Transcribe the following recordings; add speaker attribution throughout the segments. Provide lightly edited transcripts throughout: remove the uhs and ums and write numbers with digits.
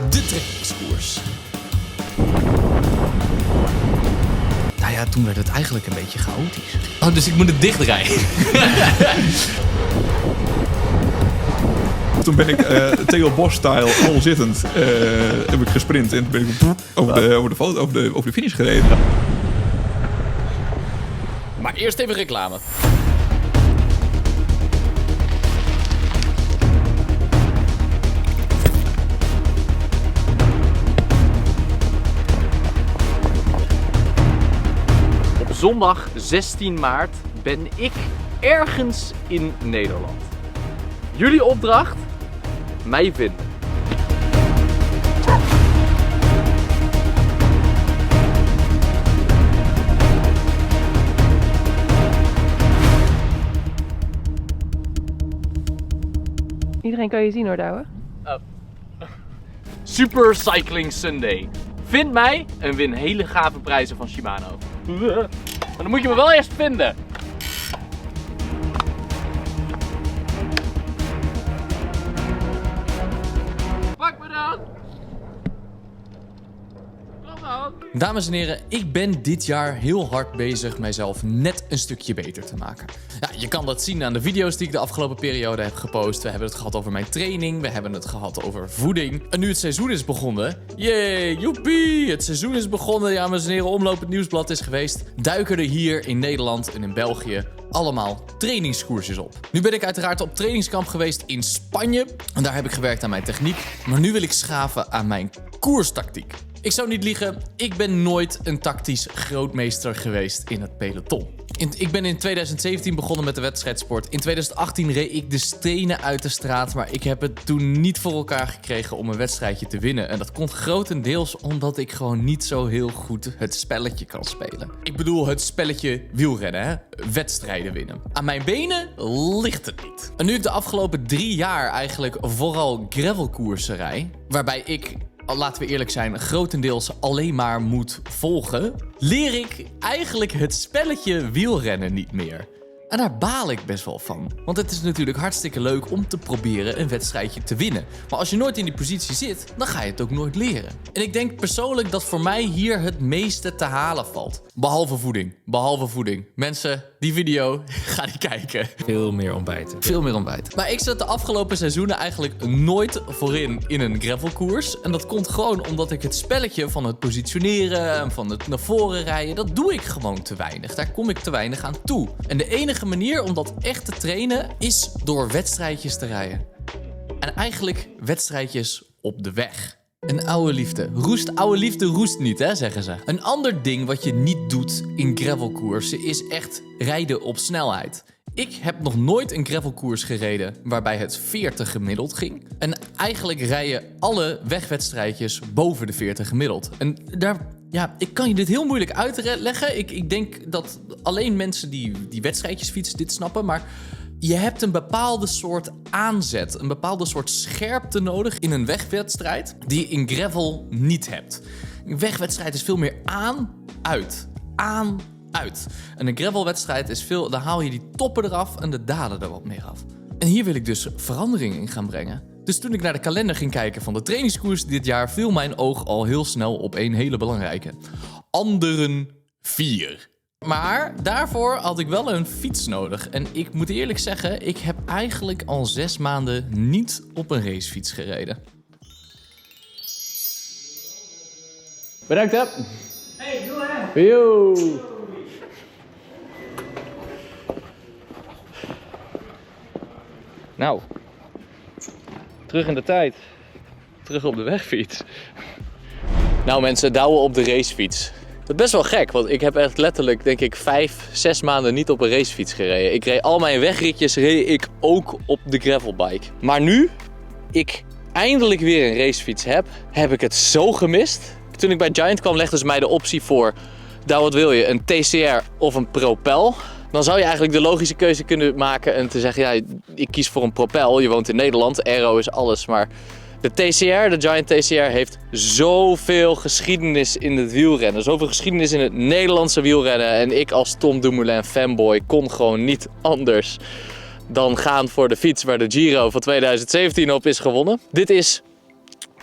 Speaker 1: de trainingskoers. Nou ja, toen werd het eigenlijk een beetje chaotisch. Oh, dus ik moet het dichtdraaien.
Speaker 2: Toen ben ik Theo Bos-style volzittend heb ik gesprint en toen ben ik over de finish gereden.
Speaker 1: Maar eerst even reclame. Op zondag 16 maart ben ik ergens in Nederland. Jullie opdracht? Mij vinden.
Speaker 3: Iedereen kan je zien hoor, Douwe.
Speaker 1: Super Cycling Sunday. Vind mij en win hele gave prijzen van Shimano. Maar dan moet je me wel eerst vinden. Pak me dan! Kom dan! Dames en heren, ik ben dit jaar heel hard bezig mijzelf net een stukje beter te maken. Ja, je kan dat zien aan de video's die ik de afgelopen periode heb gepost. We hebben het gehad over mijn training, we hebben het gehad over voeding. En nu het seizoen is begonnen, yay, joepie, het seizoen is begonnen. Ja, dames en heren, Omloop het Nieuwsblad is geweest. Duiken er hier in Nederland en in België allemaal trainingskoersjes op. Nu ben ik uiteraard op trainingskamp geweest in Spanje. En daar heb ik gewerkt aan mijn techniek. Maar nu wil ik schaven aan mijn koerstactiek. Ik zou niet liegen, ik ben nooit een tactisch grootmeester geweest in het peloton. Ik ben in 2017 begonnen met de wedstrijdsport. In 2018 reed ik de stenen uit de straat, maar ik heb het toen niet voor elkaar gekregen om een wedstrijdje te winnen. En dat komt grotendeels omdat ik gewoon niet zo heel goed het spelletje kan spelen. Ik bedoel het spelletje wielrennen, hè? Wedstrijden winnen. Aan mijn benen ligt het niet. En nu ik de afgelopen 3 jaar eigenlijk vooral gravelkoersen rijd, waarbij ik, laten we eerlijk zijn, grotendeels alleen maar moet volgen, leer ik eigenlijk het spelletje wielrennen niet meer. En daar baal ik best wel van. Want het is natuurlijk hartstikke leuk om te proberen een wedstrijdje te winnen. Maar als je nooit in die positie zit, dan ga je het ook nooit leren. En ik denk persoonlijk dat voor mij hier het meeste te halen valt. Behalve voeding. Behalve voeding. Mensen, die video, ga die kijken.
Speaker 4: Veel meer ontbijten.
Speaker 1: Veel meer ontbijten. Maar ik zat de afgelopen seizoenen eigenlijk nooit voorin in een gravelkoers. En dat komt gewoon omdat ik het spelletje van het positioneren en van het naar voren rijden, dat doe ik gewoon te weinig. Daar kom ik te weinig aan toe. En de enige manier om dat echt te trainen is door wedstrijdjes te rijden. En eigenlijk wedstrijdjes op de weg. Een oude liefde. Oude liefde roest niet, hè, zeggen ze. Een ander ding wat je niet doet in gravelkoersen is echt rijden op snelheid. Ik heb nog nooit een gravelkoers gereden waarbij het 40 gemiddeld ging. En eigenlijk rijden alle wegwedstrijdjes boven de 40 gemiddeld. En daar, ja, ik kan je dit heel moeilijk uitleggen. Ik denk dat alleen mensen die wedstrijdjes fietsen dit snappen, maar je hebt een bepaalde soort aanzet, een bepaalde soort scherpte nodig in een wegwedstrijd die je in gravel niet hebt. Een wegwedstrijd is veel meer aan, uit. Aan, uit. En een gravelwedstrijd is veel, dan haal je die toppen eraf en de dalen er wat meer af. En hier wil ik dus verandering in gaan brengen. Dus toen ik naar de kalender ging kijken van de trainingskoers dit jaar, viel mijn oog al heel snel op een hele belangrijke. Anderen 4. Maar daarvoor had ik wel een fiets nodig. En ik moet eerlijk zeggen, ik heb eigenlijk al 6 maanden niet op een racefiets gereden. Bedankt hè. Hey, doe hè. Yo. Nou, terug in de tijd. Terug op de wegfiets. Nou mensen, douwen op de racefiets. Dat is best wel gek, want ik heb echt letterlijk, denk ik, 5-6 maanden niet op een racefiets gereden. Ik reed al mijn wegritjes reed ik ook op de gravelbike. Maar nu ik eindelijk weer een racefiets heb ik het zo gemist. Toen ik bij Giant kwam, legden ze mij de optie voor, nou wat wil je, een TCR of een Propel? Dan zou je eigenlijk de logische keuze kunnen maken en te zeggen, ja, ik kies voor een Propel. Je woont in Nederland, aero is alles, maar de TCR, de Giant TCR, heeft zoveel geschiedenis in het wielrennen. Zoveel geschiedenis in het Nederlandse wielrennen. En ik als Tom Dumoulin fanboy kon gewoon niet anders dan gaan voor de fiets waar de Giro van 2017 op is gewonnen. Dit is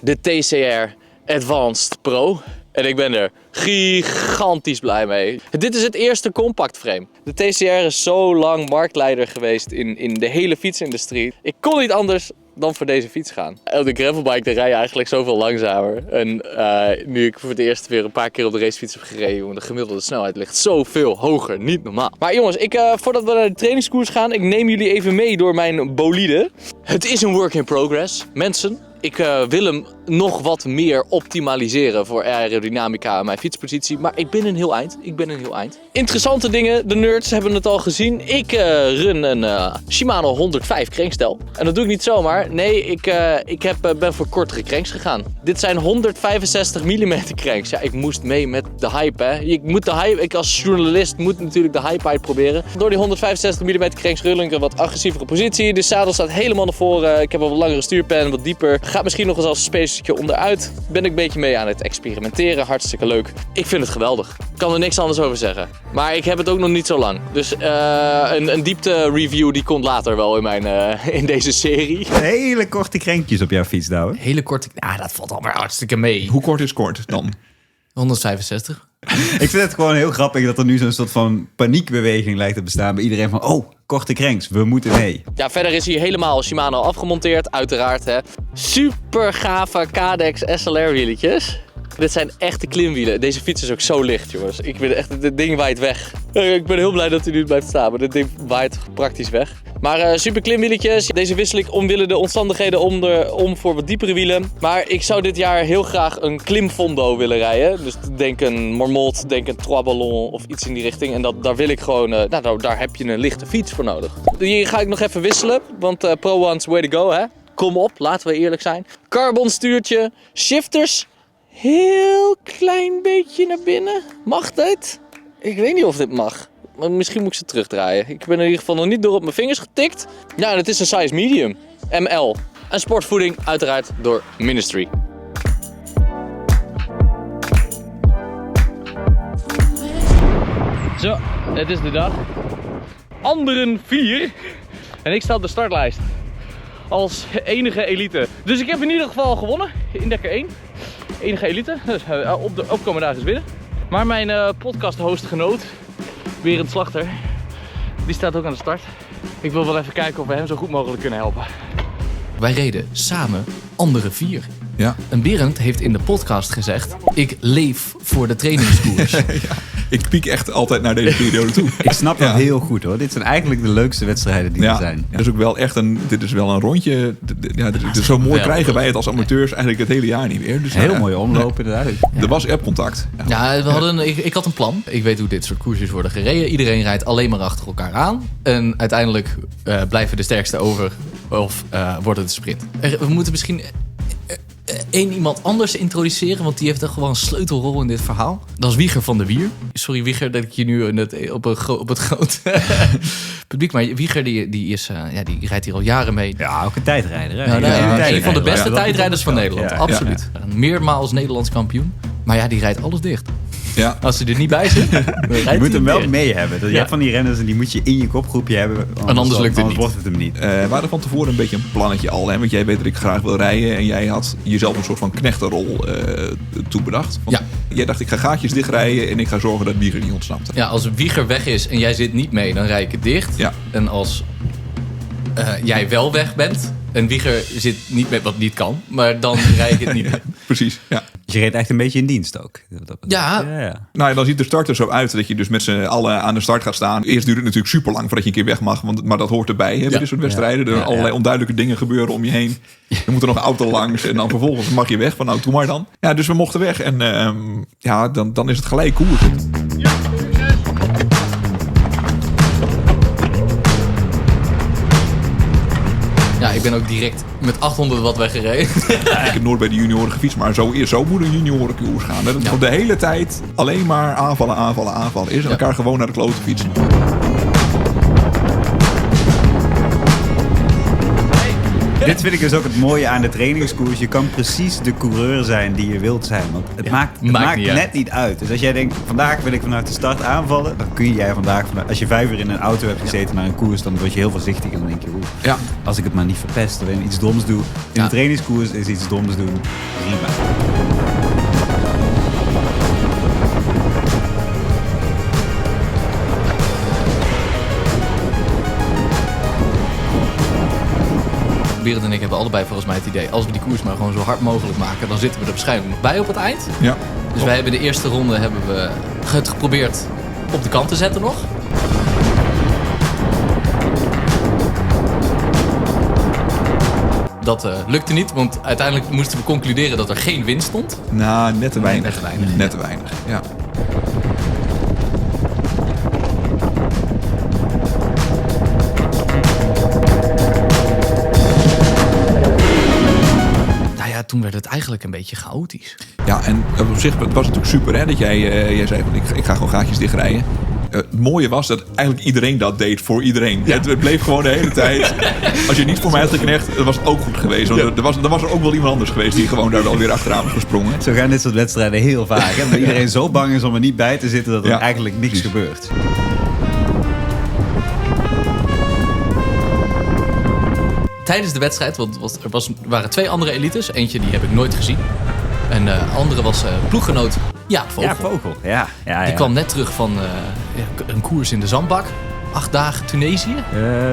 Speaker 1: de TCR Advanced Pro. En ik ben er gigantisch blij mee. Dit is het eerste compact frame. De TCR is zo lang marktleider geweest in de hele fietsindustrie. Ik kon niet anders dan voor deze fiets gaan. Op de gravelbike rij je eigenlijk zoveel langzamer. En nu ik voor het eerst weer een paar keer op de racefiets heb gereden, jongen, de gemiddelde snelheid ligt zoveel hoger. Niet normaal. Maar jongens, voordat we naar de trainingskoers gaan, ik neem jullie even mee door mijn bolide. Het is een work in progress. Mensen, ik wil hem nog wat meer optimaliseren voor aerodynamica en mijn fietspositie. Maar ik ben een heel eind. Interessante dingen, de nerds hebben het al gezien. Ik run een Shimano 105 krenkstel. En dat doe ik niet zomaar. Nee, ik ben voor kortere cranks gegaan. Dit zijn 165 mm cranks. Ja, ik moest mee met de hype, hè. Ik als journalist moet natuurlijk de hype uitproberen. Door die 165 mm cranks rul ik een wat agressievere positie. De zadel staat helemaal naar voren. Ik heb een wat langere stuurpen, wat dieper. Gaat misschien nog eens als een stukje onderuit. Ben ik een beetje mee aan het experimenteren. Hartstikke leuk. Ik vind het geweldig. Ik kan er niks anders over zeggen. Maar ik heb het ook nog niet zo lang. Dus een diepte review die komt later wel in deze serie.
Speaker 4: Hele korte krenkjes op jouw fiets, Douwe.
Speaker 1: Hele korte... dat valt allemaal hartstikke mee.
Speaker 2: Hoe kort is kort dan?
Speaker 1: 165.
Speaker 4: Ik vind het gewoon heel grappig dat er nu zo'n soort van paniekbeweging lijkt te bestaan bij iedereen van, korte cranks, we moeten mee.
Speaker 1: Ja, verder is hier helemaal Shimano afgemonteerd, uiteraard. Hè. Super gave Cadex SLR wieletjes. Dit zijn echte klimwielen. Deze fiets is ook zo licht, jongens. Dit ding waait weg. Ik ben heel blij dat hij nu blijft staan, maar dit ding waait praktisch weg. Maar super klimwieletjes. Deze wissel ik omwille de omstandigheden om voor wat diepere wielen. Maar ik zou dit jaar heel graag een klimfondo willen rijden. Dus denk een Marmot, denk een Trois Ballons of iets in die richting. En daar wil ik gewoon, daar heb je een lichte fiets voor nodig. Hier ga ik nog even wisselen, want Pro One's way to go, hè. Kom op, laten we eerlijk zijn. Carbon stuurtje, shifters. Heel klein beetje naar binnen. Mag dit? Ik weet niet of dit mag. Maar misschien moet ik ze terugdraaien. Ik ben in ieder geval nog niet door op mijn vingers getikt. Ja, en het is een size medium. ML. En sportvoeding uiteraard door Ministry. Zo, het is de dag. Anderen 4. En ik sta op de startlijst. Als enige elite. Dus ik heb in ieder geval gewonnen. In Dekker 1. Enige elite. Dus op de opkomende dagen is binnen. Maar mijn podcast-hostgenoot, Berend Slachter, die staat ook aan de start. Ik wil wel even kijken of we hem zo goed mogelijk kunnen helpen. Wij reden samen Anderen 4.
Speaker 2: Ja.
Speaker 1: En Berend heeft in de podcast gezegd, ik leef voor de trainingskoers.
Speaker 2: Ja, ik piek echt altijd naar deze periode toe.
Speaker 4: Ik snap dat heel goed, hoor. Dit zijn eigenlijk de leukste wedstrijden die er zijn.
Speaker 2: Ja. Dus ook wel echt dit is wel een rondje. Zo mooi krijgen wij het als amateurs eigenlijk het hele jaar niet meer. Dus,
Speaker 4: heel mooi omlopen eruit.
Speaker 2: Er was appcontact.
Speaker 1: Ja, ik had een plan. Ik weet hoe dit soort koersjes worden gereden. Iedereen rijdt alleen maar achter elkaar aan. En uiteindelijk blijven de sterkste over. Of wordt het een sprint. We moeten misschien iemand anders introduceren, want die heeft echt gewoon een sleutelrol in dit verhaal. Dat is Wieger van der Wier. Sorry Wieger dat ik je nu op het groot publiek, maar Wieger die rijdt hier al jaren mee.
Speaker 4: Ja, ook een tijdrijder. Hè?
Speaker 1: Een van de beste tijdrijders van Nederland,
Speaker 4: ja,
Speaker 1: absoluut. Ja. Meermaals Nederlands kampioen. Maar ja, die rijdt alles dicht.
Speaker 2: Ja.
Speaker 1: Als hij er niet bij zit,
Speaker 4: je moet hem wel mee hebben. Je hebt van die renners en die moet je in je kopgroepje hebben.
Speaker 1: Anders lukt het niet.
Speaker 4: Wordt het hem niet.
Speaker 2: We hadden van tevoren een beetje een plannetje al. Hè? Want jij weet dat ik graag wil rijden. En jij had jezelf een soort van knechtenrol toebedacht. Want jij dacht, ik ga gaatjes dichtrijden en ik ga zorgen dat Wieger niet ontsnapt.
Speaker 1: Ja, als Wieger weg is en jij zit niet mee, dan rijd ik het dicht. Ja. En als jij wel weg bent en Wieger zit niet met wat niet kan, maar dan rijd ik het niet mee.
Speaker 2: Precies, ja.
Speaker 4: Je reed echt een beetje in dienst ook.
Speaker 1: Ja.
Speaker 2: Nou ja, dan ziet de start er zo uit dat je dus met z'n allen aan de start gaat staan. Eerst duurt het natuurlijk super lang voordat je een keer weg mag, maar dat hoort erbij. Hè, bij dit soort wedstrijden. Er allerlei onduidelijke dingen gebeuren om je heen. Er moet er nog een auto langs en dan vervolgens mag je weg. Van nou, doe maar dan. Ja, dus we mochten weg en dan is het gelijk koers.
Speaker 1: Ja, ik ben ook direct met 800 watt weggereden.
Speaker 2: Ik heb nooit bij de junioren gefietst, maar zo moet een juniorenkoers gaan. Dat het de hele tijd alleen maar aanvallen is. En elkaar gewoon naar de kloten fietsen.
Speaker 4: Dit vind ik dus ook het mooie aan de trainingskoers. Je kan precies de coureur zijn die je wilt zijn. Want het maakt
Speaker 1: niet
Speaker 4: net
Speaker 1: uit.
Speaker 4: niet uit. Dus als jij denkt, vandaag wil ik vanuit de start aanvallen, dan kun jij vandaag, als je 5 uur in een auto hebt gezeten naar een koers, dan word je heel voorzichtig en dan denk je,
Speaker 2: Ja.
Speaker 4: als ik het maar niet verpest, alleen iets doms doe. In een trainingskoers is iets doms doen prima.
Speaker 1: Berend en ik hebben allebei volgens mij het idee, als we die koers maar gewoon zo hard mogelijk maken, dan zitten we er waarschijnlijk nog bij op het eind.
Speaker 2: Ja.
Speaker 1: Dus wij hebben de eerste ronde het geprobeerd op de kant te zetten nog. Dat lukte niet, want uiteindelijk moesten we concluderen dat er geen wind stond.
Speaker 2: Nou, net te weinig.
Speaker 1: net te weinig.
Speaker 2: Net te weinig, ja.
Speaker 1: Nou ja, toen werd het eigenlijk een beetje chaotisch.
Speaker 2: Ja, en op zich het was natuurlijk super hè, dat jij zei van ik ga gewoon gaatjes dichtrijden. Het mooie was dat eigenlijk iedereen dat deed voor iedereen. Ja. Het bleef gewoon de hele tijd. Als je niet voor mij had geknecht, dan was het ook goed geweest. Want er was er ook wel iemand anders geweest die gewoon daar wel weer achteraan was gesprongen.
Speaker 4: Zo gaan dit soort wedstrijden heel vaak. Hè? Dat iedereen zo bang is om er niet bij te zitten dat er eigenlijk niks gebeurt.
Speaker 1: Tijdens de wedstrijd, want er waren 2 andere elites. Eentje die heb ik nooit gezien. En de andere was ploeggenoot Jaap Vogel.
Speaker 4: Ja, Vogel. Ja.
Speaker 1: Die kwam net terug van een koers in de zandbak. 8 dagen Tunesië.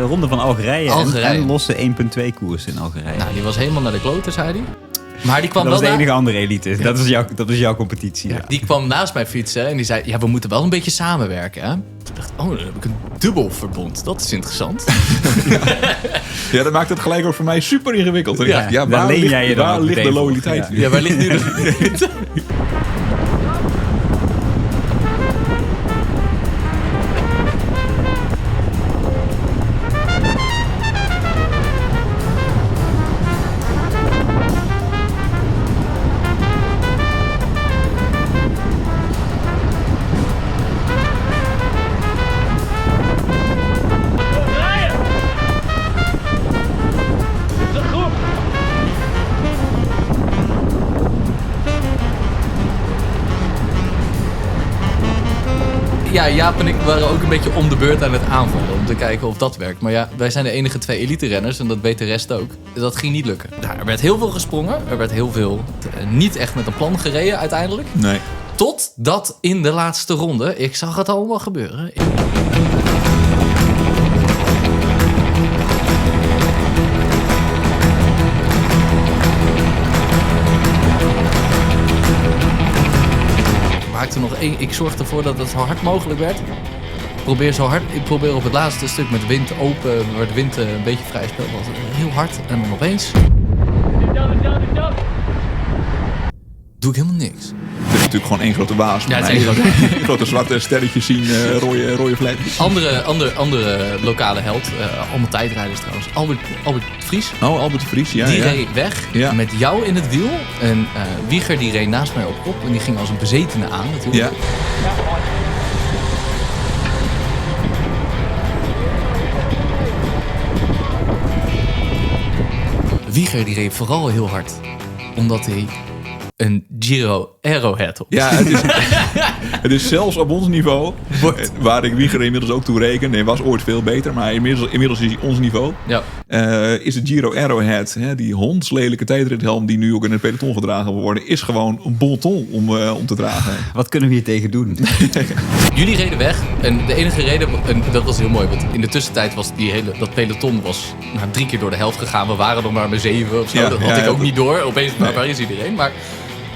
Speaker 4: Ronde van Algerije.
Speaker 1: Algerije.
Speaker 4: En losse 1.2 koers in Algerije.
Speaker 1: Nou, die was helemaal naar de kloten, zei hij. Maar die kwam
Speaker 4: dat was
Speaker 1: wel
Speaker 4: de enige andere elite. Ja. Dat is jouw competitie. Ja.
Speaker 1: Die kwam naast mij fietsen en die zei, ja, we moeten wel een beetje samenwerken. Hè? Toen dacht ik, dan heb ik een dubbel verbond. Dat is interessant.
Speaker 2: Ja, dat maakt het gelijk ook voor mij super ingewikkeld. En ik dacht,
Speaker 4: daar
Speaker 2: waar
Speaker 4: leen
Speaker 2: ligt,
Speaker 4: jij je dan
Speaker 2: waar
Speaker 4: ook
Speaker 2: ligt de
Speaker 4: meteen voor?
Speaker 2: loyaliteit?
Speaker 1: Ja, waar ligt nu de... Ja, Jaap en ik waren ook een beetje om de beurt aan het aanvallen. Om te kijken of dat werkt. Maar ja, wij zijn de enige 2 elite-renners. En dat weet de rest ook. Dat ging niet lukken. Nou, er werd heel veel gesprongen. Er werd heel veel niet echt met een plan gereden uiteindelijk.
Speaker 2: Nee.
Speaker 1: Totdat in de laatste ronde, ik zag het allemaal gebeuren. Ik zorg ervoor dat het zo hard mogelijk werd. Ik probeer op het laatste stuk met wind open, waar de wind een beetje vrij speelt, was het heel hard. En dan opeens doe ik helemaal niks.
Speaker 2: Het is natuurlijk gewoon één grote baas.
Speaker 1: Ja, het is één
Speaker 2: grote zwarte sterretjes zien, rode vlekjes.
Speaker 1: Andere lokale held, allemaal tijdrijders trouwens, Albert Vries.
Speaker 2: Oh, Albert Vries, ja.
Speaker 1: Die reed weg met jou in het wiel. En Wieger die reed naast mij op kop. En die ging als een bezetene aan natuurlijk.
Speaker 2: Ja.
Speaker 1: Wieger die reed vooral heel hard. Omdat hij een Giro Arrowhead op.
Speaker 2: Ja, het is zelfs op ons niveau, waar ik Wieger inmiddels ook toe reken. Hij was ooit veel beter, maar inmiddels is hij ons niveau.
Speaker 1: Ja.
Speaker 2: Is de Giro Arrowhead, die hondslelijke tijdrithelm die nu ook in het peloton gedragen wordt, is gewoon een bon ton om te dragen.
Speaker 4: Wat kunnen we hier tegen doen?
Speaker 1: Jullie reden weg en de enige reden, en dat was heel mooi, want in de tussentijd was dat peloton 3 keer door de helft gegaan. We waren nog maar met 7 of zo, dat had ik ook niet door. Opeens, waar is iedereen? Maar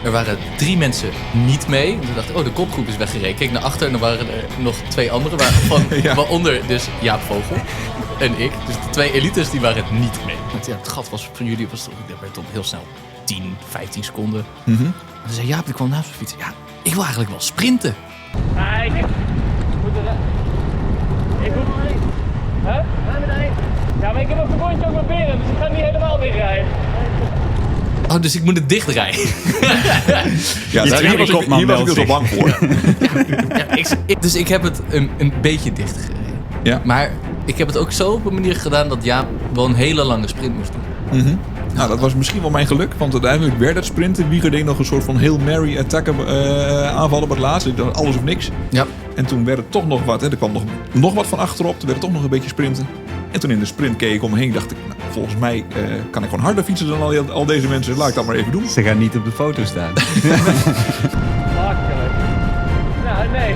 Speaker 1: er waren 3 mensen niet mee. En toen dacht ik, de kopgroep is weggereden. Ik keek naar achter en er waren er nog 2 anderen. Waaronder dus Jaap Vogel en ik. Dus de 2 elites die waren niet mee. Want het gat was van jullie, dat werd toch heel snel 10, 15 seconden.
Speaker 2: Mm-hmm.
Speaker 1: En toen zei Jaap, ik kwam naast me fietsen. Ja, ik wil eigenlijk wel sprinten.
Speaker 5: Ik moet er... Huh? Ja, maar ik heb een verbondje ook met Berend, dus ik ga niet helemaal dichtrijden.
Speaker 1: Oh, dus ik moet het dichtrijden.
Speaker 2: Ja, hier was ik dus al bang voor.
Speaker 1: Dus ik heb het een beetje dichtgereden.
Speaker 2: Ja.
Speaker 1: Maar ik heb het ook zo op een manier gedaan dat Jaap wel een hele lange sprint moest doen.
Speaker 2: Nou, dat was misschien wel mijn geluk, want uiteindelijk werd het sprinten. Wieger deed nog een soort van Hail Mary attacken aanvallen op het laatste. Alles of niks.
Speaker 1: Ja.
Speaker 2: En toen werd het toch nog wat. Hè. Er kwam nog wat van achterop. Toen werd het toch nog een beetje sprinten. En toen in de sprint keek ik omheen, dacht ik, nou, volgens mij kan ik gewoon harder fietsen dan al deze mensen. Laat ik dat maar even doen.
Speaker 4: Ze gaan niet op de foto staan.
Speaker 5: Makkelijk. Nou, nee.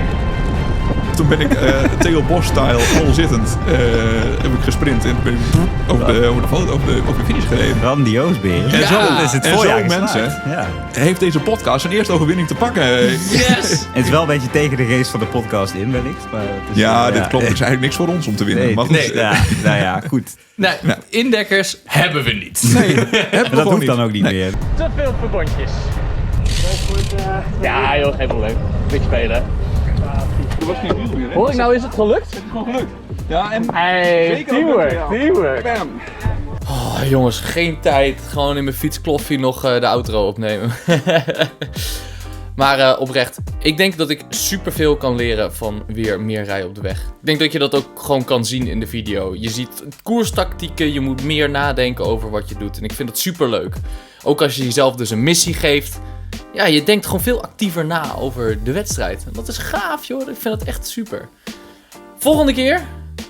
Speaker 2: Toen ben ik Theo Bos-style volzittend heb ik gesprint en ben ik over de finish gereden.
Speaker 4: Grandioos, Berend.
Speaker 2: En zo,
Speaker 4: is het
Speaker 2: en
Speaker 4: voorjaar
Speaker 2: zo
Speaker 4: geslaagd.
Speaker 2: mensen,
Speaker 4: Ja.
Speaker 2: heeft deze podcast zijn eerste overwinning te pakken.
Speaker 1: Yes!
Speaker 4: Het is wel een beetje tegen de geest van de podcast in, wellicht. Maar het is,
Speaker 2: Ja, dit klopt. Er is eigenlijk niks voor ons om te winnen.
Speaker 4: Nee,
Speaker 2: maar goed,
Speaker 4: nee. Nou ja, goed.
Speaker 1: Nee, indekkers hebben we niet.
Speaker 2: nee, hebben we
Speaker 4: Dat
Speaker 2: gewoon
Speaker 4: hoeft
Speaker 2: niet.
Speaker 4: dan ook niet meer.
Speaker 5: Te veel verbondjes. Ja joh, geen probleem. Niks spelen.
Speaker 2: Er was geen wiel meer, hè?
Speaker 5: Hoor ik nou, is het gelukt?
Speaker 2: Het is gewoon gelukt. Ja, en
Speaker 5: Hey,
Speaker 2: zeker ook
Speaker 5: teamwork,
Speaker 2: lukt, ja.
Speaker 5: teamwork.
Speaker 2: Bam.
Speaker 1: Oh, jongens, geen tijd. Gewoon in mijn fietskloffie nog de outro opnemen. Maar oprecht, ik denk dat ik superveel kan leren van weer meer rijden op de weg. Ik denk dat je dat ook gewoon kan zien in de video. Je ziet koerstactieken, je moet meer nadenken over wat je doet. En ik vind dat superleuk. Ook als je jezelf dus een missie geeft. Ja, je denkt gewoon veel actiever na over de wedstrijd. En dat is gaaf, joh. Ik vind dat echt super. Volgende keer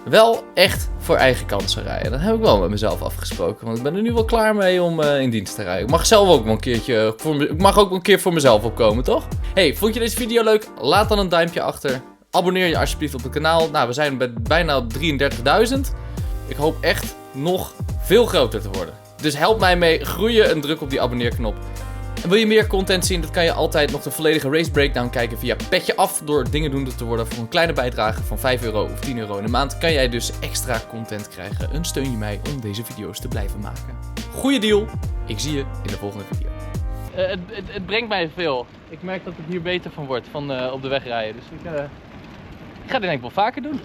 Speaker 1: wel echt voor eigen kansen rijden. Dat heb ik wel met mezelf afgesproken. Want ik ben er nu wel klaar mee om in dienst te rijden. Ik mag zelf ook wel een keertje... Ik mag ook een keer voor mezelf opkomen, toch? Hey, vond je deze video leuk? Laat dan een duimpje achter. Abonneer je alsjeblieft op het kanaal. Nou, we zijn bijna op 33.000. Ik hoop echt nog veel groter te worden. Dus help mij mee groeien en druk op die abonneerknop. En wil je meer content zien, dat kan je altijd nog de volledige race breakdown kijken via Petje Af. Door dingen doen te worden voor een kleine bijdrage van €5 of €10 in de maand kan jij dus extra content krijgen. En steun je mij om deze video's te blijven maken. Goeie deal, ik zie je in de volgende video. Het brengt mij veel. Ik merk dat het hier beter van wordt, van op de weg rijden. Dus ik ga dit denk ik wel vaker doen.